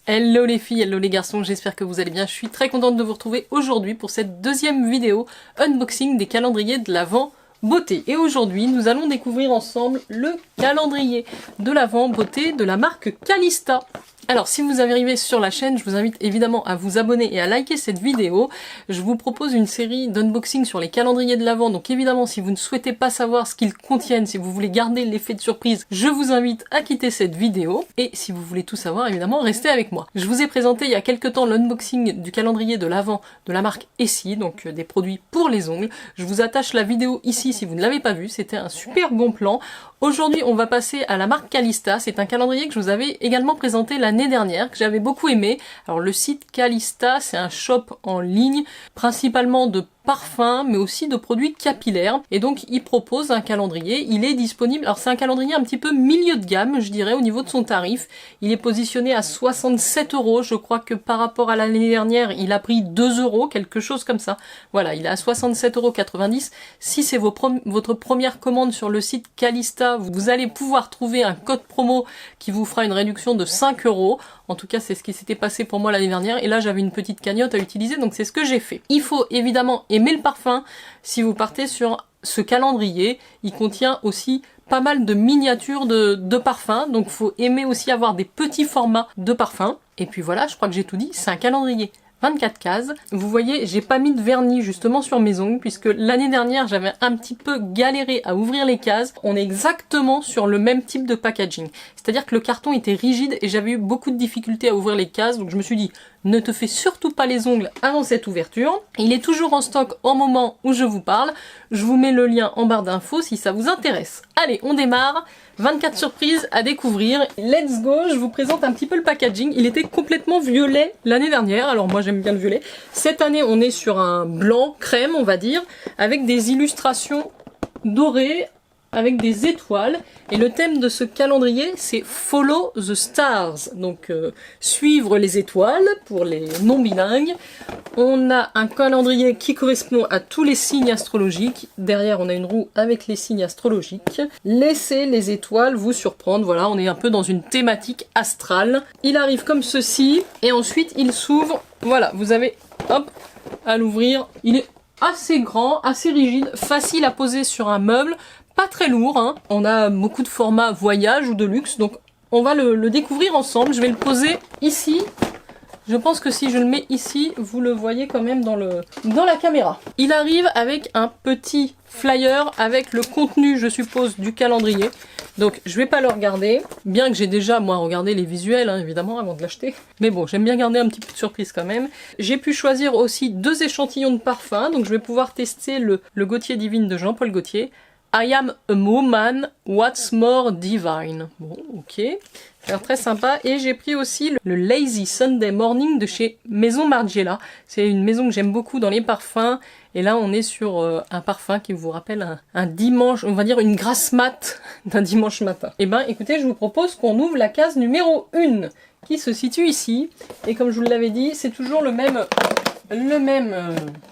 Hello les filles, hello les garçons, j'espère que vous allez bien. Je suis très contente de vous retrouver aujourd'hui pour cette deuxième vidéo unboxing des calendriers de l'Avent beauté. Et aujourd'hui, nous allons découvrir ensemble le calendrier de l'Avent beauté de la marque Calista. Alors si vous arrivez sur la chaîne, je vous invite évidemment à vous abonner et à liker cette vidéo. Je vous propose une série d'unboxing sur les calendriers de l'Avent, donc évidemment si vous ne souhaitez pas savoir ce qu'ils contiennent, si vous voulez garder l'effet de surprise, je vous invite à quitter cette vidéo. Et si vous voulez tout savoir, évidemment, restez avec moi. Je vous ai présenté il y a quelques temps l'unboxing du calendrier de l'Avent de la marque Essie, donc des produits pour les ongles. Je vous attache la vidéo ici si vous ne l'avez pas vue, c'était un super bon plan. Aujourd'hui, on va passer à la marque Calista. C'est un calendrier que je vous avais également présenté l'année dernière, que j'avais beaucoup aimé. Alors le site Calista, c'est un shop en ligne, principalement de parfums, mais aussi de produits capillaires. Et donc, il propose un calendrier. Il est disponible. Alors, c'est un calendrier un petit peu milieu de gamme, je dirais, au niveau de son tarif. Il est positionné à 67 €. Je crois que par rapport à l'année dernière, il a pris 2 €, quelque chose comme ça. Voilà, il est à 67,90 €. Si c'est votre première commande sur le site Calista, vous allez pouvoir trouver un code promo qui vous fera une réduction de 5 €. En tout cas, c'est ce qui s'était passé pour moi l'année dernière. Et là, j'avais une petite cagnotte à utiliser, donc c'est ce que j'ai fait. Il faut évidemment aimer le parfum si vous partez sur ce calendrier. Il contient aussi pas mal de miniatures de parfums, donc faut aimer aussi avoir des petits formats de parfums. Et puis voilà, je crois que j'ai tout dit, c'est un calendrier 24 cases. Vous voyez, j'ai pas mis de vernis justement sur mes ongles puisque l'année dernière j'avais un petit peu galéré à ouvrir les cases. On est exactement sur le même type de packaging. C'est-à-dire que le carton était rigide et j'avais eu beaucoup de difficultés à ouvrir les cases, donc je me suis dit ne te fais surtout pas les ongles avant cette ouverture. Il est toujours en stock au moment où je vous parle. Je vous mets le lien en barre d'infos si ça vous intéresse. Allez, on démarre. 24 surprises à découvrir. Let's go, je vous présente un petit peu le packaging. Il était complètement violet l'année dernière, alors moi j'aime bien le violet. Cette année, on est sur un blanc crème, on va dire, avec des illustrations dorées, avec des étoiles. Et le thème de ce calendrier, c'est Follow the Stars. Donc, suivre les étoiles pour les non-bilingues. On a un calendrier qui correspond à tous les signes astrologiques. Derrière, on a une roue avec les signes astrologiques. Laissez les étoiles vous surprendre. Voilà, on est un peu dans une thématique astrale. Il arrive comme ceci. Et ensuite, il s'ouvre. Voilà, vous avez, hop, à l'ouvrir. Il est assez grand, assez rigide, facile à poser sur un meuble. Pas très lourd, hein. On a beaucoup de formats voyage ou de luxe, donc on va le découvrir ensemble. Je vais le poser ici. Je pense que si je le mets ici, vous le voyez quand même dans la caméra. Il arrive avec un petit flyer avec le contenu, je suppose, du calendrier. Donc je vais pas le regarder, bien que j'ai déjà moi regardé les visuels, hein, évidemment, avant de l'acheter. Mais bon, j'aime bien garder un petit peu de surprise quand même. J'ai pu choisir aussi 2 échantillons de parfums, donc je vais pouvoir tester le Gaultier Divine de Jean-Paul Gaultier. I am a woman, what's more divine. Bon, ok. Ça a l'air très sympa. Et j'ai pris aussi le Lazy Sunday Morning de chez Maison Margiela. C'est une maison que j'aime beaucoup dans les parfums. Et là, on est sur un parfum qui vous rappelle un dimanche, on va dire une grasse mat d'un dimanche matin. Et ben, écoutez, je vous propose qu'on ouvre la case numéro 1 qui se situe ici. Et comme je vous l'avais dit, c'est toujours le même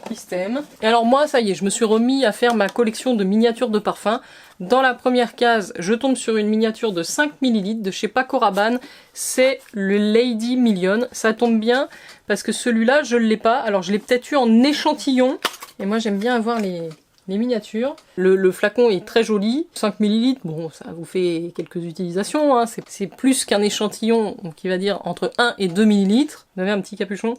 système. Et alors moi, ça y est, je me suis remis à faire ma collection de miniatures de parfums. Dans la première case, je tombe sur une miniature de 5 ml de chez Paco Rabanne. C'est le Lady Million. Ça tombe bien parce que celui-là, je ne l'ai pas. Alors je l'ai peut-être eu en échantillon. Et moi, j'aime bien avoir les miniatures. Le flacon est très joli. 5 ml, bon, ça vous fait quelques utilisations. Hein. C'est plus qu'un échantillon, qui va dire entre 1 et 2 ml. Vous avez un petit capuchon,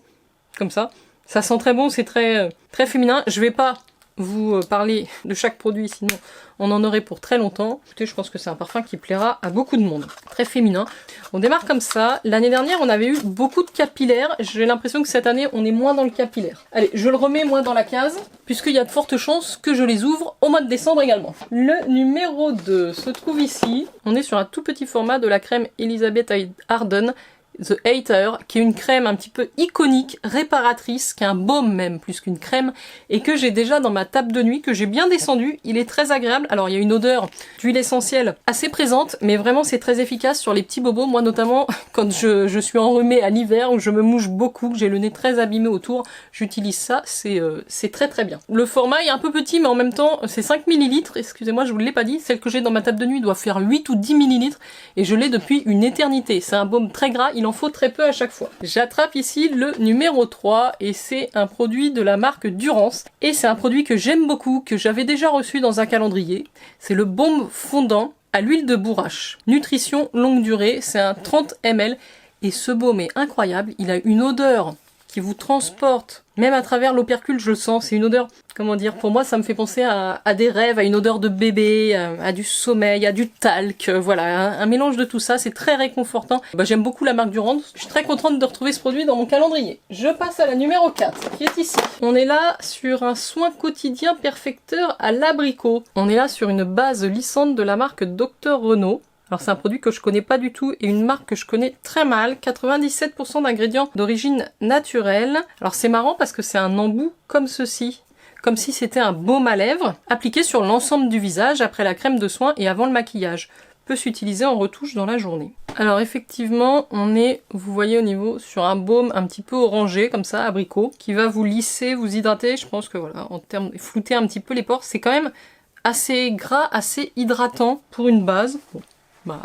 comme ça. Ça sent très bon, c'est très féminin. Je vais pas vous parler de chaque produit, sinon on en aurait pour très longtemps. Écoutez, je pense que c'est un parfum qui plaira à beaucoup de monde. Très féminin. On démarre comme ça. L'année dernière, on avait eu beaucoup de capillaires. J'ai l'impression que cette année, on est moins dans le capillaire. Allez, je le remets moi dans la case, puisqu'il y a de fortes chances que je les ouvre au mois de décembre également. Le numéro 2 se trouve ici. On est sur un tout petit format de la crème Elizabeth Arden The Hater, qui est une crème un petit peu iconique, réparatrice, qui est un baume même, plus qu'une crème, et que j'ai déjà dans ma table de nuit, que j'ai bien descendu. Il est très agréable. Alors il y a une odeur d'huile essentielle assez présente, mais vraiment c'est très efficace sur les petits bobos. Moi notamment, quand je suis enrhumée à l'hiver, où je me mouche beaucoup, que j'ai le nez très abîmé autour, j'utilise ça, c'est très très bien. Le format est un peu petit, mais en même temps, c'est 5 ml, excusez-moi, je vous l'ai pas dit, celle que j'ai dans ma table de nuit doit faire 8 ou 10 ml, et je l'ai depuis une éternité. C'est un baume très gras, il en faut très peu à chaque fois. J'attrape ici le numéro 3 et c'est un produit de la marque Durance. Et c'est un produit que j'aime beaucoup, que j'avais déjà reçu dans un calendrier. C'est le baume fondant à l'huile de bourrache. Nutrition longue durée, c'est un 30 ml. Et ce baume est incroyable, il a une odeur qui vous transporte, même à travers l'opercule, je le sens, c'est une odeur, comment dire, pour moi ça me fait penser à des rêves, à une odeur de bébé, à du sommeil, à du talc, voilà, un mélange de tout ça, c'est très réconfortant. J'aime beaucoup la marque Durance, je suis très contente de retrouver ce produit dans mon calendrier. Je passe à la numéro 4, qui est ici. On est là sur un soin quotidien perfecteur à l'abricot. On est là sur une base lissante de la marque Dr Renault. Alors c'est un produit que je connais pas du tout et une marque que je connais très mal, 97% d'ingrédients d'origine naturelle. Alors c'est marrant parce que c'est un embout comme ceci, comme si c'était un baume à lèvres appliqué sur l'ensemble du visage après la crème de soin et avant le maquillage. Peut s'utiliser en retouche dans la journée. Alors effectivement, on est, vous voyez au niveau, sur un baume un petit peu orangé, comme ça, abricot, qui va vous lisser, vous hydrater. Je pense que voilà, en termes de flouter un petit peu les pores, c'est quand même assez gras, assez hydratant pour une base. Bon.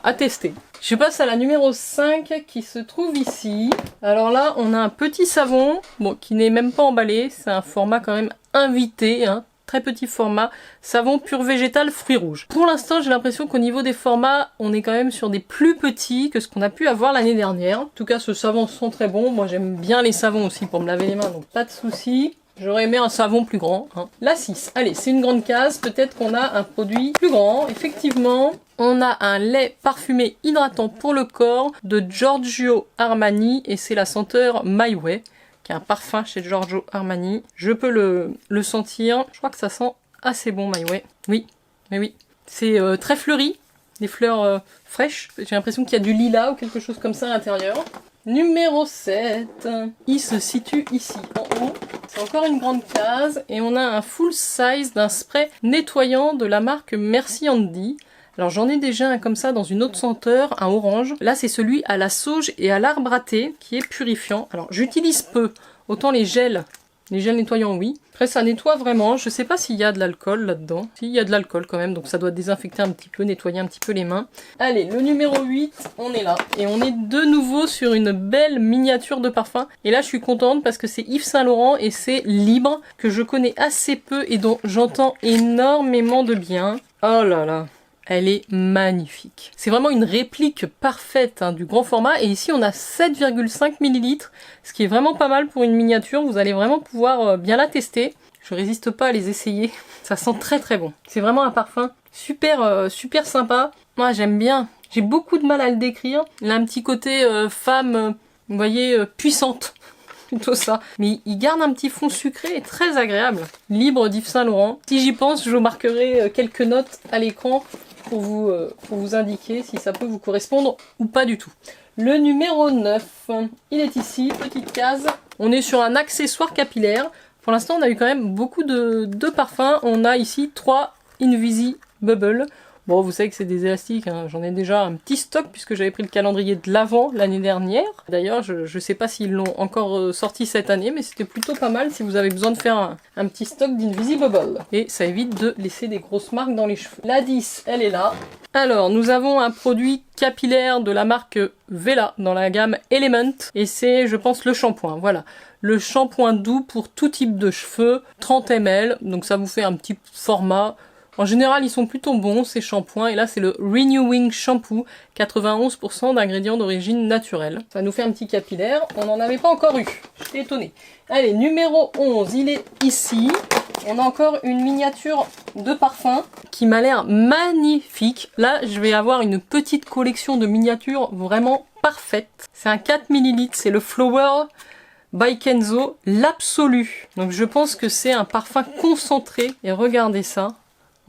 À tester. Je passe à la numéro 5 qui se trouve ici. Alors là, on a un petit savon, bon, qui n'est même pas emballé. C'est un format quand même invité, hein. Très petit format. Savon pur végétal fruits rouges. Pour l'instant, j'ai l'impression qu'au niveau des formats, on est quand même sur des plus petits que ce qu'on a pu avoir l'année dernière. En tout cas, ce savon sent très bon. Moi, j'aime bien les savons aussi pour me laver les mains, donc pas de souci. J'aurais aimé un savon plus grand. Hein. La 6. Allez, c'est une grande case. Peut-être qu'on a un produit plus grand. Effectivement, on a un lait parfumé hydratant pour le corps de Giorgio Armani. Et c'est la senteur My Way, qui est un parfum chez Giorgio Armani. Je peux le sentir. Je crois que ça sent assez bon, My Way. Oui, mais oui. C'est très fleuri. Des fleurs fraîches. J'ai l'impression qu'il y a du lilas ou quelque chose comme ça à l'intérieur. Numéro 7, il se situe ici, en haut. C'est encore une grande case et on a un full size d'un spray nettoyant de la marque Merci Andy. Alors j'en ai déjà un comme ça dans une autre senteur, un orange. Là c'est celui à la sauge et à l'arbre à thé qui est purifiant. Alors j'utilise peu, autant les gels nettoyants oui. Après ça nettoie vraiment, je sais pas s'il y a de l'alcool là-dedans. Si, il y a de l'alcool quand même, donc ça doit désinfecter un petit peu, nettoyer un petit peu les mains. Allez, le numéro 8, on est là. Et on est de nouveau sur une belle miniature de parfum. Et là je suis contente parce que c'est Yves Saint Laurent et c'est Libre, que je connais assez peu et dont j'entends énormément de bien. Oh là là, elle est magnifique. C'est vraiment une réplique parfaite du grand format. Et ici, on a 7,5 ml, ce qui est vraiment pas mal pour une miniature. Vous allez vraiment pouvoir bien la tester. Je résiste pas à les essayer. Ça sent très très bon. C'est vraiment un parfum super, super sympa. Moi, j'aime bien. J'ai beaucoup de mal à le décrire. Il a un petit côté femme, vous voyez, puissante. Plutôt ça. Mais il garde un petit fond sucré et très agréable. Libre d'Yves Saint Laurent. Si j'y pense, je vous marquerai quelques notes à l'écran pour vous indiquer si ça peut vous correspondre ou pas du tout. Le numéro 9, il est ici, petite case. On est sur un accessoire capillaire. Pour l'instant, on a eu quand même beaucoup de parfums. On a ici 3 Invisibubble. Bon, vous savez que c'est des élastiques, hein. J'en ai déjà un petit stock puisque j'avais pris le calendrier de l'Avent l'année dernière. D'ailleurs, je sais pas s'ils l'ont encore sorti cette année, mais c'était plutôt pas mal si vous avez besoin de faire un petit stock d'Invisibubble. Et ça évite de laisser des grosses marques dans les cheveux. La 10, elle est là. Alors, nous avons un produit capillaire de la marque Vela dans la gamme Element. Et c'est, je pense, le shampoing. Voilà. Le shampoing doux pour tout type de cheveux, 30 ml. Donc ça vous fait un petit format. En général, ils sont plutôt bons, ces shampoings. Et là, c'est le Renewing Shampoo, 91% d'ingrédients d'origine naturelle. Ça nous fait un petit capillaire. On n'en avait pas encore eu. J'étais étonnée. Allez, numéro 11, il est ici. On a encore une miniature de parfum qui m'a l'air magnifique. Là, je vais avoir une petite collection de miniatures vraiment parfaite. C'est un 4 ml, c'est le Flower by Kenzo, l'absolu. Donc je pense que c'est un parfum concentré. Et regardez ça.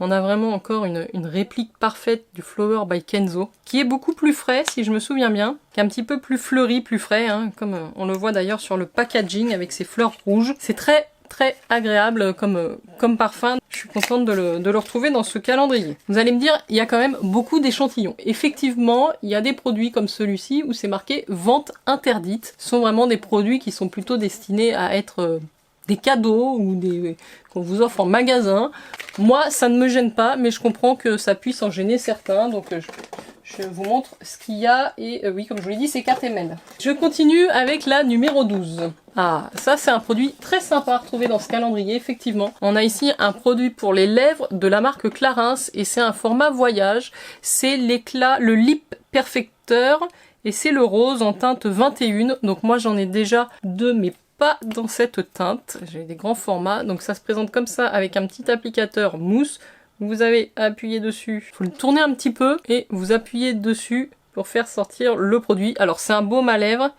On a vraiment encore une réplique parfaite du Flower by Kenzo, qui est beaucoup plus frais, si je me souviens bien, qui est un petit peu plus fleuri, plus frais, hein, comme on le voit d'ailleurs sur le packaging avec ses fleurs rouges. C'est très très agréable comme parfum. Je suis contente de le retrouver dans ce calendrier. Vous allez me dire, il y a quand même beaucoup d'échantillons. Effectivement, il y a des produits comme celui-ci où c'est marqué « Vente interdite ». Ce sont vraiment des produits qui sont plutôt destinés à être des cadeaux ou qu'on vous offre en magasin. Moi, ça ne me gêne pas, mais je comprends que ça puisse en gêner certains, donc Je vous montre ce qu'il y a et oui, comme je vous l'ai dit, c'est 4 ml. Je continue avec la numéro 12. Ah, ça c'est un produit très sympa à retrouver dans ce calendrier, effectivement. On a ici un produit pour les lèvres de la marque Clarins et c'est un format voyage. C'est l'éclat, le Lip Perfecteur et c'est le rose en teinte 21. Donc moi j'en ai déjà 2 mais pas dans cette teinte. J'ai des grands formats, donc ça se présente comme ça avec un petit applicateur mousse. Vous avez appuyé dessus, il faut le tourner un petit peu et vous appuyez dessus pour faire sortir le produit. Alors c'est un baume à lèvres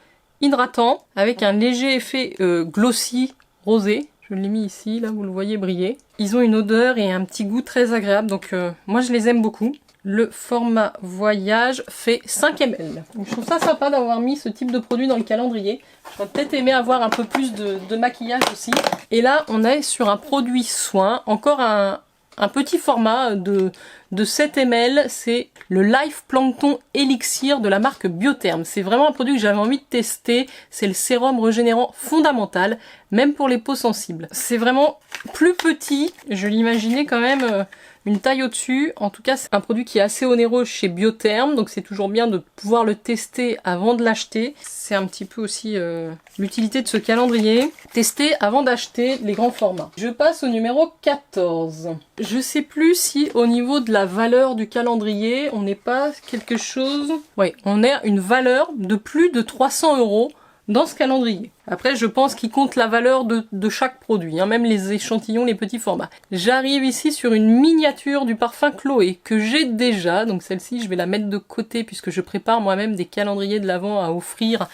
hydratant avec un léger effet glossy rosé. Je l'ai mis ici, là vous le voyez briller. Ils ont une odeur et un petit goût très agréable, donc moi je les aime beaucoup. Le format voyage fait 5 ml. Donc, je trouve ça sympa d'avoir mis ce type de produit dans le calendrier. J'aurais peut-être aimé avoir un peu plus de maquillage aussi. Et là on est sur un produit soin, encore un petit format de 7 ml, c'est le Life Plankton Elixir de la marque Biotherm. C'est vraiment un produit que j'avais envie de tester, c'est le sérum régénérant fondamental, même pour les peaux sensibles. C'est vraiment plus petit, je l'imaginais quand même une taille au-dessus. En tout cas, c'est un produit qui est assez onéreux chez Biotherm, donc c'est toujours bien de pouvoir le tester avant de l'acheter. C'est un petit peu aussi l'utilité de ce calendrier. Tester avant d'acheter les grands formats. Je passe au numéro 14. Je sais plus si au niveau de la valeur du calendrier, on n'est pas quelque chose... Oui, on est une valeur de plus de 300 € dans ce calendrier. Après, je pense qu'il compte la valeur de chaque produit, hein, même les échantillons, les petits formats. J'arrive ici sur une miniature du parfum Chloé que j'ai déjà, donc celle-ci, je vais la mettre de côté puisque je prépare moi-même des calendriers de l'Avent à offrir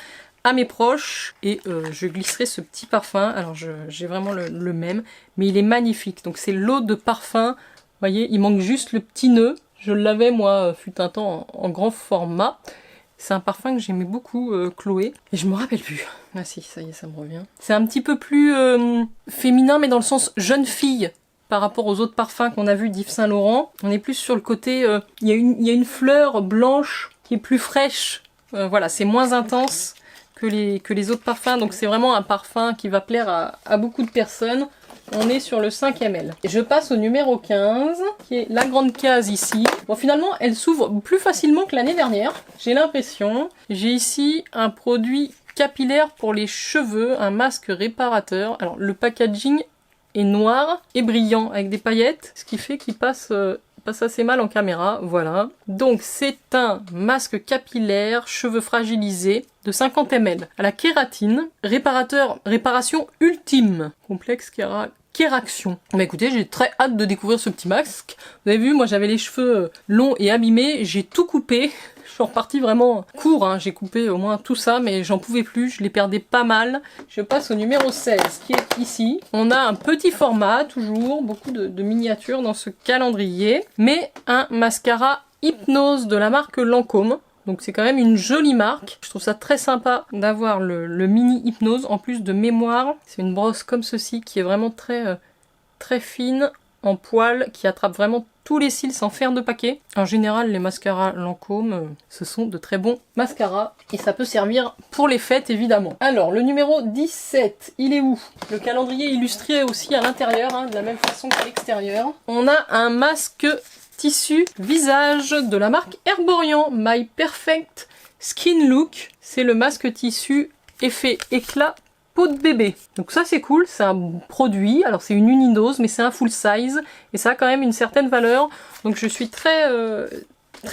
à mes proches et je glisserai ce petit parfum. Alors, j'ai vraiment le même, mais il est magnifique. Donc, c'est l'eau de parfum. Vous voyez, il manque juste le petit nœud. Je l'avais, moi, fut un temps en grand format. C'est un parfum que j'aimais beaucoup, Chloé. Et je me rappelle plus. Ah si, ça y est, ça me revient. C'est un petit peu plus féminin, mais dans le sens jeune fille, par rapport aux autres parfums qu'on a vus d'Yves Saint Laurent. On est plus sur le côté... Il y a une fleur blanche qui est plus fraîche. Voilà, c'est moins intense que les autres parfums. Donc c'est vraiment un parfum qui va plaire à beaucoup de personnes. On est sur le 5 ml. Et je passe au numéro 15, qui est la grande case ici. Bon, finalement, elle s'ouvre plus facilement que l'année dernière, j'ai l'impression. J'ai ici un produit capillaire pour les cheveux, un masque réparateur. Alors, le packaging est noir et brillant, avec des paillettes, ce qui fait qu'il passe assez mal en caméra, voilà. Donc, c'est un masque capillaire, cheveux fragilisés, de 50 ml. À la kératine, réparation ultime. Complexe Kéraction. Bah écoutez, j'ai très hâte de découvrir ce petit masque. Vous avez vu, moi j'avais les cheveux longs et abîmés, j'ai tout coupé. Je suis repartie vraiment court, hein. J'ai coupé au moins tout ça, mais j'en pouvais plus, je les perdais pas mal. Je passe au numéro 16, qui est ici. On a un petit format, toujours, beaucoup de miniatures dans ce calendrier, mais un mascara Hypnose de la marque Lancôme. Donc c'est quand même une jolie marque. Je trouve ça très sympa d'avoir le mini Hypnose en plus de mémoire. C'est une brosse comme ceci qui est vraiment très fine, en poil, qui attrape vraiment tous les cils sans faire de paquet. En général, les mascaras Lancôme, ce sont de très bons mascaras. Et ça peut servir pour les fêtes, évidemment. Alors, le numéro 17, il est où? Le calendrier illustré aussi à l'intérieur, hein, de la même façon qu'à l'extérieur. On a un masque tissu visage de la marque Herborian, My Perfect Skin Look. C'est le masque tissu effet éclat peau de bébé. Donc ça c'est cool, c'est un produit, alors c'est une unidose mais c'est un full size et ça a quand même une certaine valeur. Donc je suis très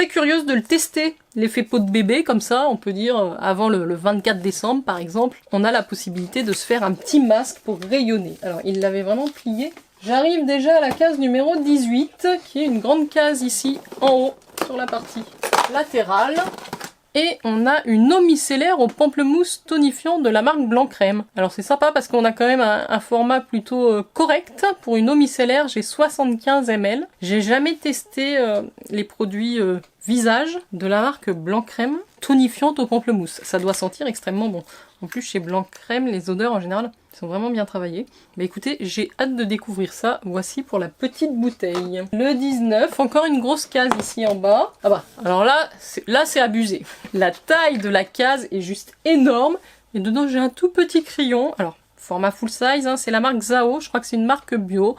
curieuse de le tester, l'effet peau de bébé, comme ça on peut dire avant le 24 décembre par exemple, on a la possibilité de se faire un petit masque pour rayonner. Alors il l'avait vraiment plié. J'arrive déjà à la case numéro 18, qui est une grande case ici, en haut, sur la partie latérale. Et on a une eau micellaire au pamplemousse tonifiant de la marque Blanc Crème. Alors c'est sympa parce qu'on a quand même un format plutôt correct. Pour une eau micellaire, j'ai 75 ml. J'ai jamais testé les produits visage de la marque Blanc Crème tonifiante au pamplemousse. Ça doit sentir extrêmement bon. En plus, chez Blanc Crème, les odeurs en général sont vraiment bien travaillées. Mais écoutez, j'ai hâte de découvrir ça. Voici pour la petite bouteille. Le 19, encore une grosse case ici en bas. Ah bah, alors là c'est abusé. La taille de la case est juste énorme. Et dedans, j'ai un tout petit crayon. Alors, format full size, hein, c'est la marque Zao. Je crois que c'est une marque bio.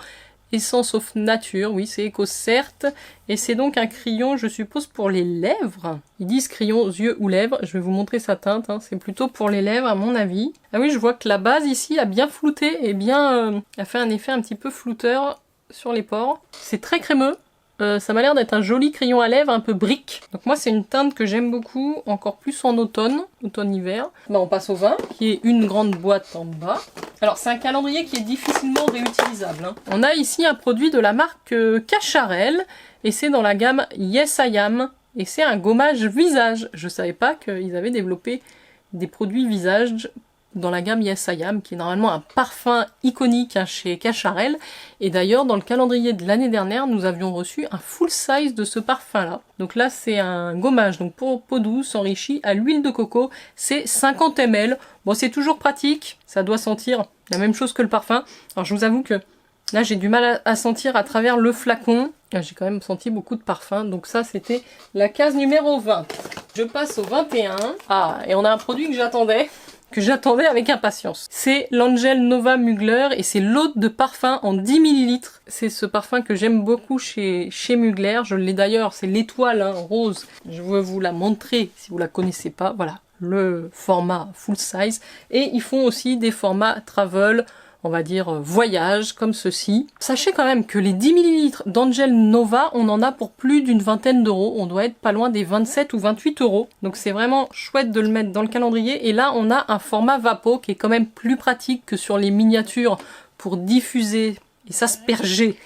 Essence of Nature, oui c'est EcoCert, et c'est donc un crayon je suppose pour les lèvres. Ils disent crayon yeux ou lèvres, je vais vous montrer sa teinte, hein. C'est plutôt pour les lèvres à mon avis. Ah oui je vois que la base ici a bien flouté et bien a fait un effet un petit peu flouteur sur les pores. C'est très crémeux. Ça m'a l'air d'être un joli crayon à lèvres un peu brique. Donc moi c'est une teinte que j'aime beaucoup, encore plus en automne-hiver. On passe au vin, qui est une grande boîte en bas. Alors c'est un calendrier qui est difficilement réutilisable, hein. On a ici un produit de la marque Cacharel, et c'est dans la gamme Yes I Am, et c'est un gommage visage. Je savais pas qu'ils avaient développé des produits visage dans la gamme Yes I Am, qui est normalement un parfum iconique hein, chez Cacharel. Et d'ailleurs, dans le calendrier de l'année dernière, nous avions reçu un full size de ce parfum-là. Donc là, c'est un gommage donc pour peau douce, enrichi à l'huile de coco. C'est 50 ml. Bon, c'est toujours pratique. Ça doit sentir la même chose que le parfum. Alors, je vous avoue que là, j'ai du mal à sentir à travers le flacon. J'ai quand même senti beaucoup de parfum. Donc ça, c'était la case numéro 20. Je passe au 21. Ah, et on a un produit que j'attendais avec impatience. C'est l'Angel Nova Mugler et c'est l'eau de parfum en 10 ml. C'est ce parfum que j'aime beaucoup chez Mugler. Je l'ai d'ailleurs, c'est l'étoile hein, rose. Je veux vous la montrer si vous la connaissez pas. Voilà, le format full size. Et ils font aussi des formats travel, on va dire voyage, comme ceci. Sachez quand même que les 10 ml d'Angel Nova, on en a pour plus d'une vingtaine d'euros. On doit être pas loin des 27 ou 28 euros. Donc c'est vraiment chouette de le mettre dans le calendrier. Et là, on a un format Vapo qui est quand même plus pratique que sur les miniatures pour diffuser et s'asperger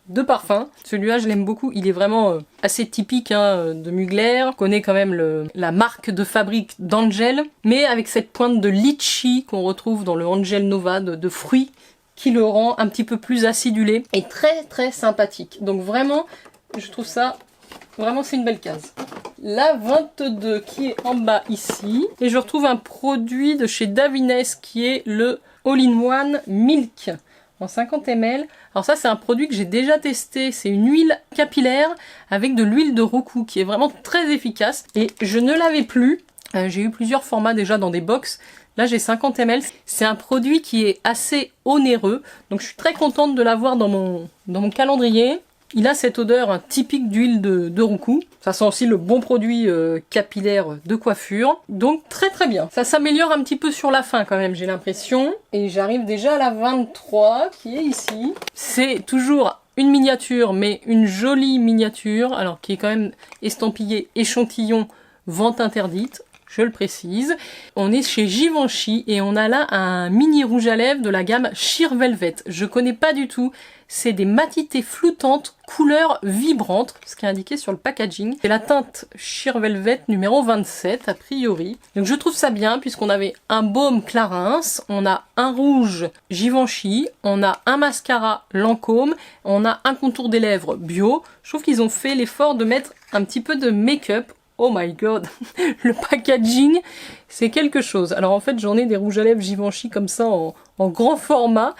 de parfum. Celui-là, je l'aime beaucoup. Il est vraiment assez typique hein, de Mugler. On connaît quand même la marque de fabrique d'Angel, mais avec cette pointe de litchi qu'on retrouve dans le Angel Nova de fruits qui le rend un petit peu plus acidulé et très très sympathique. Donc vraiment, je trouve ça, vraiment c'est une belle case. La 22 qui est en bas ici. Et je retrouve un produit de chez Davines qui est le All-in-One Milk en 50 ml. Alors ça c'est un produit que j'ai déjà testé, c'est une huile capillaire avec de l'huile de roku qui est vraiment très efficace et je ne l'avais plus. J'ai eu plusieurs formats déjà dans des box. Là j'ai 50 ml. C'est un produit qui est assez onéreux, donc je suis très contente de l'avoir dans mon calendrier. Il a cette odeur hein, typique d'huile de roku. Ça sent aussi le bon produit capillaire de coiffure. Donc très très bien. Ça s'améliore un petit peu sur la fin quand même, j'ai l'impression. Et j'arrive déjà à la 23 qui est ici. C'est toujours une miniature, mais une jolie miniature. Alors qui est quand même estampillée échantillon vente interdite. Je le précise. On est chez Givenchy et on a là un mini rouge à lèvres de la gamme Sheer Velvet. Je connais pas du tout. C'est des matités floutantes, couleur vibrante, ce qui est indiqué sur le packaging. C'est la teinte Sheer Velvet numéro 27 a priori. Donc je trouve ça bien puisqu'on avait un baume Clarins, on a un rouge Givenchy, on a un mascara Lancôme, on a un contour des lèvres bio. Je trouve qu'ils ont fait l'effort de mettre un petit peu de make-up. Oh my god, le packaging, c'est quelque chose. Alors en fait, j'en ai des rouges à lèvres Givenchy comme ça en grand format.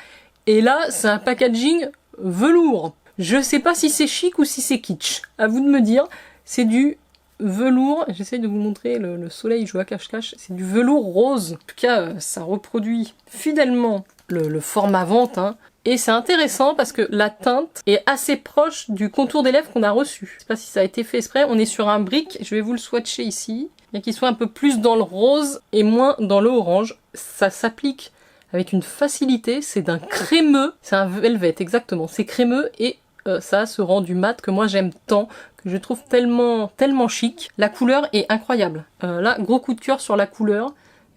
Et là, c'est un packaging velours. Je sais pas si c'est chic ou si c'est kitsch. À vous de me dire. C'est du velours. J'essaie de vous montrer le soleil, je vois cache-cache. C'est du velours rose. En tout cas, ça reproduit fidèlement le format vente, hein. Et c'est intéressant parce que la teinte est assez proche du contour des lèvres qu'on a reçu. Je sais pas si ça a été fait exprès. On est sur un brick. Je vais vous le swatcher ici. Bien qu'il soit un peu plus dans le rose et moins dans le orange. Ça s'applique avec une facilité. C'est d'un crémeux. C'est un velvet, exactement. C'est crémeux et ça a ce rendu mat que moi j'aime tant, que je trouve tellement chic. La couleur est incroyable. Là, gros coup de cœur sur la couleur.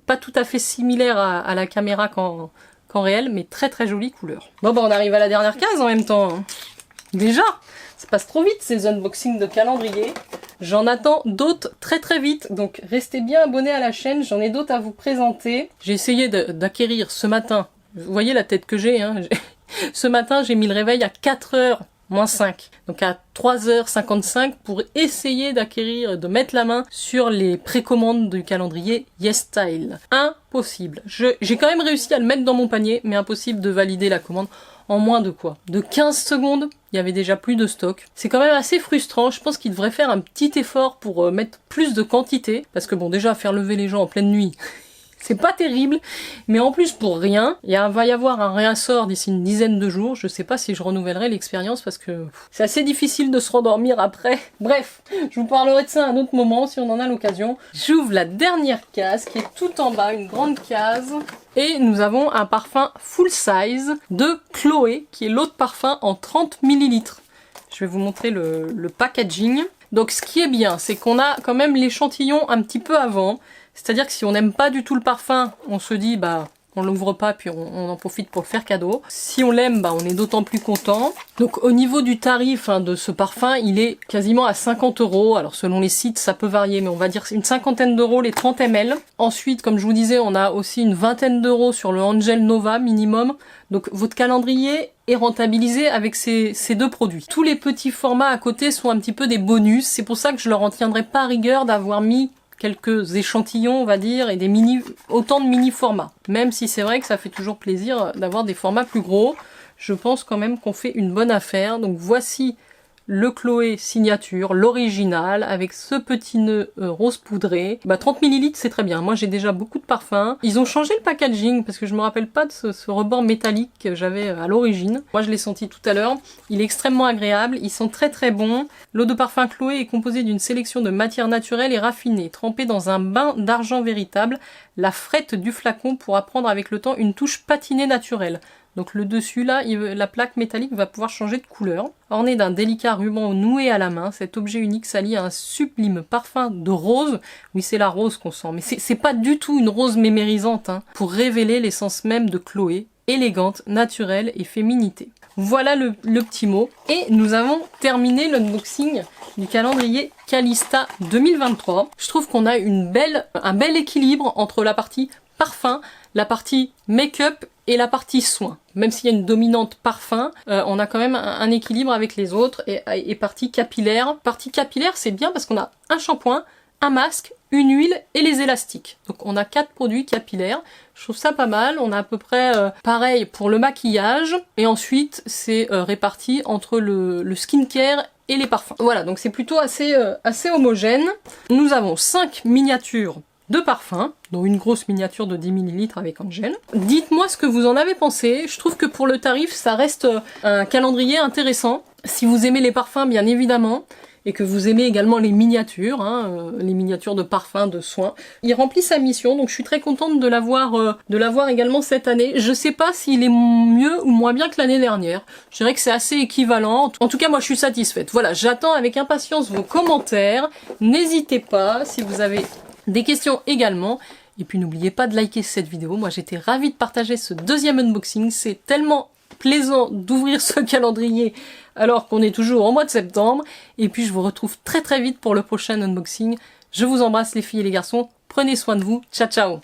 Pas tout à fait similaire à la caméra qu'en réel, mais très très jolie couleur. Bon bah on arrive à la dernière case en même temps. Déjà, ça passe trop vite ces unboxings de calendrier. J'en attends d'autres très très vite, donc restez bien abonnés à la chaîne, j'en ai d'autres à vous présenter. J'ai essayé d'acquérir ce matin, vous voyez la tête que j'ai, hein. Ce matin j'ai mis le réveil à 4h moins 5, donc à 3h55 pour essayer d'acquérir, de mettre la main sur les précommandes du calendrier YesStyle. Impossible. J'ai quand même réussi à le mettre dans mon panier, mais impossible de valider la commande en moins de quoi? De 15 secondes, il y avait déjà plus de stock. C'est quand même assez frustrant, je pense qu'il devrait faire un petit effort pour mettre plus de quantité, parce que bon déjà faire lever les gens en pleine nuit, C'est pas terrible, mais en plus pour rien, va y avoir un réassort d'ici une dizaine de jours. Je sais pas si je renouvellerai l'expérience parce que c'est assez difficile de se rendormir après. Bref, je vous parlerai de ça à un autre moment si on en a l'occasion. J'ouvre la dernière case qui est tout en bas, une grande case. Et nous avons un parfum full size de Chloé, qui est l'autre parfum en 30 ml. Je vais vous montrer le packaging. Donc ce qui est bien, c'est qu'on a quand même l'échantillon un petit peu avant. C'est-à-dire que si on n'aime pas du tout le parfum, on se dit bah on l'ouvre pas puis on en profite pour le faire cadeau. Si on l'aime, bah on est d'autant plus content. Donc au niveau du tarif de ce parfum, il est quasiment à 50 €. Alors selon les sites, ça peut varier, mais on va dire une cinquantaine d'euros les 30 ml. Ensuite, comme je vous disais, on a aussi une vingtaine d'euros sur le Angel Nova minimum. Donc votre calendrier est rentabilisé avec ces deux produits. Tous les petits formats à côté sont un petit peu des bonus. C'est pour ça que je leur en tiendrai pas rigueur d'avoir mis quelques échantillons, on va dire, et autant de mini formats. Même si c'est vrai que ça fait toujours plaisir d'avoir des formats plus gros, je pense quand même qu'on fait une bonne affaire. Donc voici le Chloé signature, l'original, avec ce petit nœud rose poudré. 30 ml c'est très bien, moi j'ai déjà beaucoup de parfums. Ils ont changé le packaging, parce que je me rappelle pas de ce rebord métallique que j'avais à l'origine. Moi je l'ai senti tout à l'heure, il est extrêmement agréable, ils sont très très bons. L'eau de parfum Chloé est composée d'une sélection de matières naturelles et raffinées, trempée dans un bain d'argent véritable. La frette du flacon pourra prendre avec le temps une touche patinée naturelle. Donc le dessus là, la plaque métallique va pouvoir changer de couleur. Orné d'un délicat ruban noué à la main, cet objet unique s'allie à un sublime parfum de rose. Oui, c'est la rose qu'on sent, mais c'est pas du tout une rose mémérisante, pour révéler l'essence même de Chloé, élégante, naturelle et féminité. Voilà le petit mot. Et nous avons terminé l'unboxing du calendrier Calista 2023. Je trouve qu'on a un bel équilibre entre la partie parfum, la partie make-up et la partie soin. Même s'il y a une dominante parfum, on a quand même un équilibre avec les autres et partie capillaire. Partie capillaire, c'est bien parce qu'on a un shampoing, un masque, une huile et les élastiques. Donc on a 4 produits capillaires. Je trouve ça pas mal. On a à peu près pareil pour le maquillage. Et ensuite, c'est réparti entre le skincare et les parfums. Voilà, donc c'est plutôt assez homogène. Nous avons 5 miniatures de parfums, dont une grosse miniature de 10 ml avec Angel. Dites-moi ce que vous en avez pensé. Je trouve que pour le tarif, ça reste un calendrier intéressant. Si vous aimez les parfums, bien évidemment, et que vous aimez également les miniatures de parfums, de soins. Il remplit sa mission, donc je suis très contente de l'avoir également cette année. Je sais pas s'il est mieux ou moins bien que l'année dernière. Je dirais que c'est assez équivalent. En tout cas, moi je suis satisfaite. Voilà, j'attends avec impatience vos commentaires. N'hésitez pas, si vous avez des questions également. Et puis n'oubliez pas de liker cette vidéo. Moi j'étais ravie de partager ce deuxième unboxing. C'est tellement plaisant d'ouvrir ce calendrier alors qu'on est toujours au mois de septembre. Et puis je vous retrouve très très vite pour le prochain unboxing. Je vous embrasse les filles et les garçons. Prenez soin de vous. Ciao ciao.